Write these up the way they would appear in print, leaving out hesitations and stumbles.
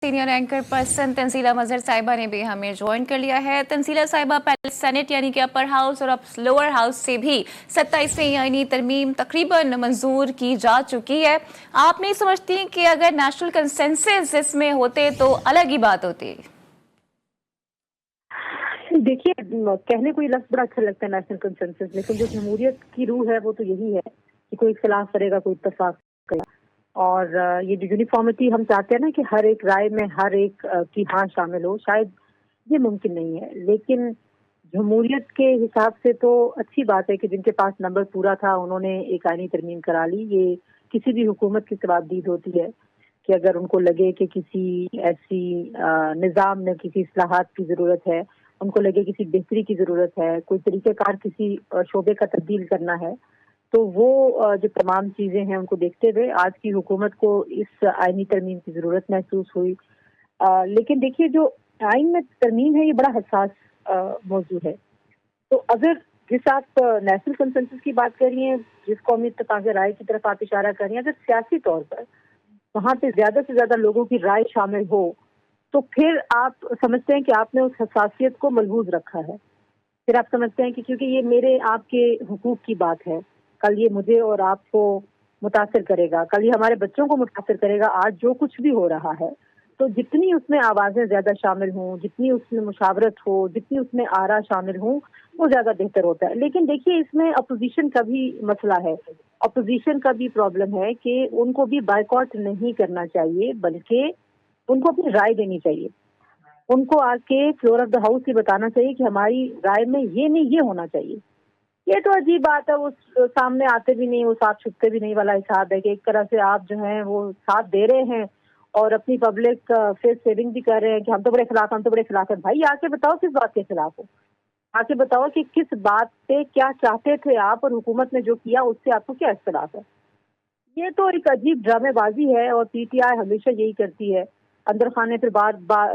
Senior anchor person Tanzila मजहर साहिबा ने भी हमें ज्वाइन कर लिया है। तंजीला साहिबा, पहले सेनेट यानी कि अपर हाउस और अब लोअर हाउस से भी 27वीं यानी तरमीम तकरीबन मंजूर की जा चुकी है। आप नहीं समझती कि अगर नेशनल कंसेंसस इसमें होते तो अलग ही बात होती? देखिए, कहने को ये लफ्ज बड़ा अच्छा लगता है नेशनल कंसेंसस, लेकिन जो जमहूरियत की रूह है वो तो यही है कि कोई इख्तिलाफ करेगा, कोई इत्तेफाक करेगा। और ये जो यूनिफॉर्मिटी हम चाहते हैं ना कि हर एक राय में हर एक की हाँ शामिल हो, शायद ये मुमकिन नहीं है। लेकिन जमहूरियत के हिसाब से तो अच्छी बात है कि जिनके पास नंबर पूरा था उन्होंने एक आईनी तरमीम करा ली। ये किसी भी हुकूमत की सवाबदीद होती है कि अगर उनको लगे कि किसी ऐसी निज़ाम में किसी इस्लाहात की ज़रूरत है, उनको लगे किसी बेहतरी की ज़रूरत है, कोई तरीक़ेकार किसी शोबे का तब्दील करना है, तो वो जो तमाम चीज़ें हैं उनको देखते हुए आज की हुकूमत को इस आईनी तरमीम की ज़रूरत महसूस हुई। लेकिन देखिए, जो आइन में तरमीम है ये बड़ा हसास मौजू है। तो अगर जिस आप नेशनल कंसेंसस की बात कर रही हैं, जिस कौमी इत्तेफाक राय की तरफ आप इशारा कर रही हैं, अगर सियासी तौर पर वहाँ पे ज़्यादा से ज़्यादा लोगों की राय शामिल हो तो फिर आप समझते हैं कि आपने उस हसासियत को मलहूज रखा है। फिर आप समझते हैं कि क्योंकि ये मेरे आपके हुकूक की बात है, कल ये मुझे और आपको मुतासिर करेगा, कल ये हमारे बच्चों को मुतासिर करेगा। आज जो कुछ भी हो रहा है, तो जितनी उसमें आवाज़ें ज़्यादा शामिल हों, जितनी उसमें मुशावरत हो, जितनी उसमें आरा शामिल हों, वो ज़्यादा बेहतर होता है। लेकिन देखिए, इसमें अपोजिशन का भी मसला है, अपोजिशन का भी प्रॉब्लम है कि उनको भी बायकॉट नहीं करना चाहिए, बल्कि उनको अपनी राय देनी चाहिए। उनको आके फ्लोर ऑफ द हाउस ये बताना चाहिए कि हमारी राय में ये नहीं, ये होना चाहिए। ये तो अजीब बात है, वो सामने आते भी नहीं, वो साथ छुपते भी नहीं वाला हिसाब है कि एक तरह से आप जो हैं वो साथ दे रहे हैं और अपनी पब्लिक फेस सेविंग भी कर रहे हैं कि हम तो बड़े खिलाफ, हम तो बड़े खिलाफ है। भाई आके बताओ किस बात के खिलाफ हो, आके बताओ कि किस बात पे क्या चाहते थे आप और हुकूमत ने जो किया उससे आपको क्या इख्तिलाफ है। ये तो एक अजीब ड्रामेबाजी है और पीटीआई हमेशा यही करती है। अंदर खाने फिर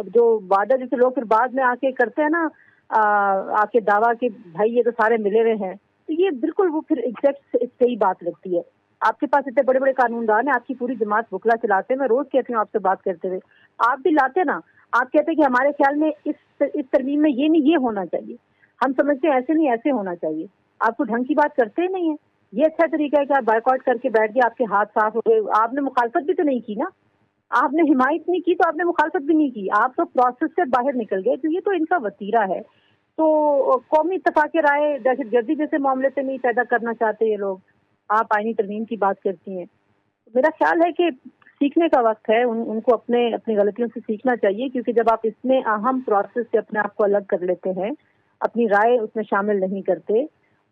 जो वादा जैसे लोग फिर बाद में आके करते हैं ना, आके दावा कि भाई ये तो सारे मिले हुए हैं, तो ये बिल्कुल वो फिर एग्जैक्ट सही बात लगती है। आपके पास इतने बड़े बड़े कानूनदान हैं, आपकी पूरी जमात बुकला चलाते हैं। मैं रोज कहती हूँ आपसे बात करते हुए, आप भी लाते ना, आप कहते हैं कि हमारे ख्याल में इस तरमीम में ये नहीं, ये होना चाहिए। हम समझते हैं ऐसे नहीं, ऐसे होना चाहिए। आप तो ढंग की बात करते ही नहीं है। ये अच्छा तरीका है कि आप बायकॉट करके बैठ गए, आपके हाथ साफ हो गए। आपने मुखालफत भी तो नहीं की ना, आपने हिमायत नहीं की तो आपने मुखालफत भी नहीं की, आप तो प्रोसेस से बाहर निकल गए। तो ये तो इनका वतीरा है। तो कौमी इत्तेफाक राय दहशतगर्दी जैसे मामले से नहीं पैदा करना चाहते ये लोग। आप आईनी तरमीम की बात करती हैं। मेरा ख्याल है कि सीखने का वक्त है, उनको अपनी गलतियों से सीखना चाहिए, क्योंकि जब आप इतने अहम प्रोसेस से अपने आप को अलग कर लेते हैं, अपनी राय उसमें शामिल नहीं करते,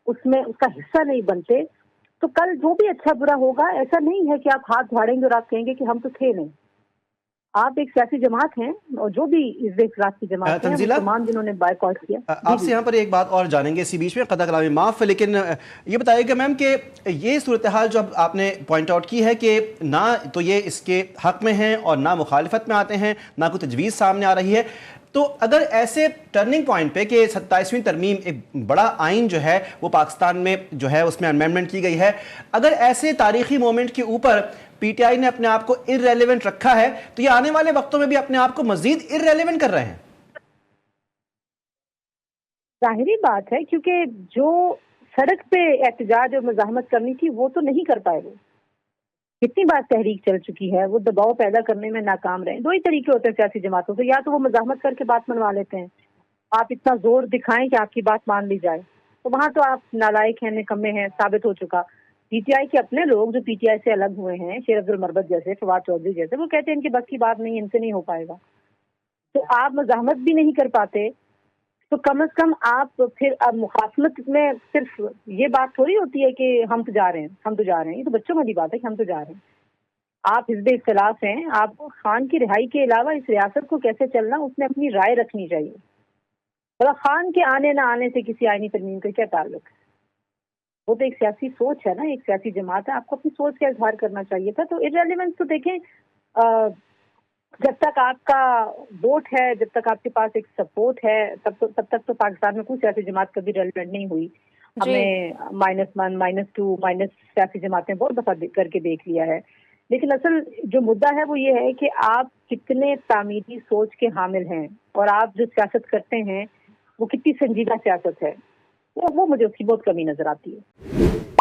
उसमें उसका हिस्सा नहीं बनते, तो कल जो भी अच्छा बुरा होगा, ऐसा नहीं है कि आप हाथ झाड़ेंगे और आप कहेंगे कि हम तो थे नहीं। आप एक सियासी जमात हैं और जो भी इस इख्तिलाफ की जमात है, वो तमाम जिन्होंने बायकॉट किया। आपसे यहाँ पर एक बात और जानेंगे इसी बीच में, कदा कलामी माफ़, लेकिन ये बताइएगा मैम कि ये सूरत हाल जो आपने पॉइंट आउट की है कि ना तो ये इसके हक में हैं और ना मुखालिफत में आते हैं, ना कोई तजवीज़ सामने आ रही है, तो अगर ऐसे टर्निंग पॉइंट पे कि 27वीं तरमीम एक बड़ा आइन जो है वो पाकिस्तान में जो है उसमें अमेंडमेंट की गई है, अगर ऐसे तारीखी मोमेंट के ऊपर पीटीआई ने अपने आप को इररेलेवेंट रखा है, तो ये आने वाले वक्तों में भी अपने आप को मजीद इररेलेवेंट कर रहे हैं। जाहिरी बात है, क्योंकि जो सड़क पे एहतजाज और मज़ाहमत करनी थी वो तो नहीं कर पाए। वो कितनी बार तहरीक चल चुकी है, वो दबाव पैदा करने में नाकाम रहे। दो ही तरीके होते हैं सियासी जमातों से, या तो वो मज़ाहमत करके बात मनवा लेते हैं, आप इतना जोर दिखाएं कि आपकी बात मान ली जाए, तो वहां तो आप नालायक हैं, निकम्मे हैं, साबित हो चुका। पीटीआई के अपने लोग जो पीटीआई से अलग हुए हैं, शेर अब्दुल मरबत जैसे, फवाद चौधरी जैसे, वो कहते हैं इनकी बस की बात नहीं, इनसे नहीं हो पाएगा। तो आप मज़ाहमत भी नहीं कर पाते, तो कम से कम आप फिर अब मुखासमत में सिर्फ ये बात थोड़ी होती है कि हम तो जा रहे हैं, हम तो जा रहे हैं। ये तो बच्चों वाली बात है कि हम तो जा रहे हैं। आप हिज़्ब इख्तिलाफ हैं, आपको खान की रिहाई के अलावा इस रियासत को कैसे चलना, उसमें अपनी राय रखनी चाहिए। मतलब खान के आने ना आने से किसी आईनी तरमीम का क्या ताल्लुक है? वो तो एक सियासी सोच है ना, एक सियासी जमात है, आपको अपनी सोच का इजहार करना चाहिए था। तो इररेलेवेंस तो देखें, जब तक आपका वोट है, जब तक आपके पास एक सपोर्ट है, तब तक तो पाकिस्तान में कोई सियासी जमात कभी रेलिवेंट नहीं हुई। हमने -1, -2, माइनस सियासी जमातें बहुत दफा करके देख लिया है। لیکن اصل جو مدعا ہے وہ یہ ہے کہ آپ کتنے تعمیری سوچ کے حامل ہیں اور آپ جو سیاست کرتے ہیں وہ کتنی سنجیدہ سیاست ہے، وہ مجھے اس کی بہت کمی نظر آتی ہے.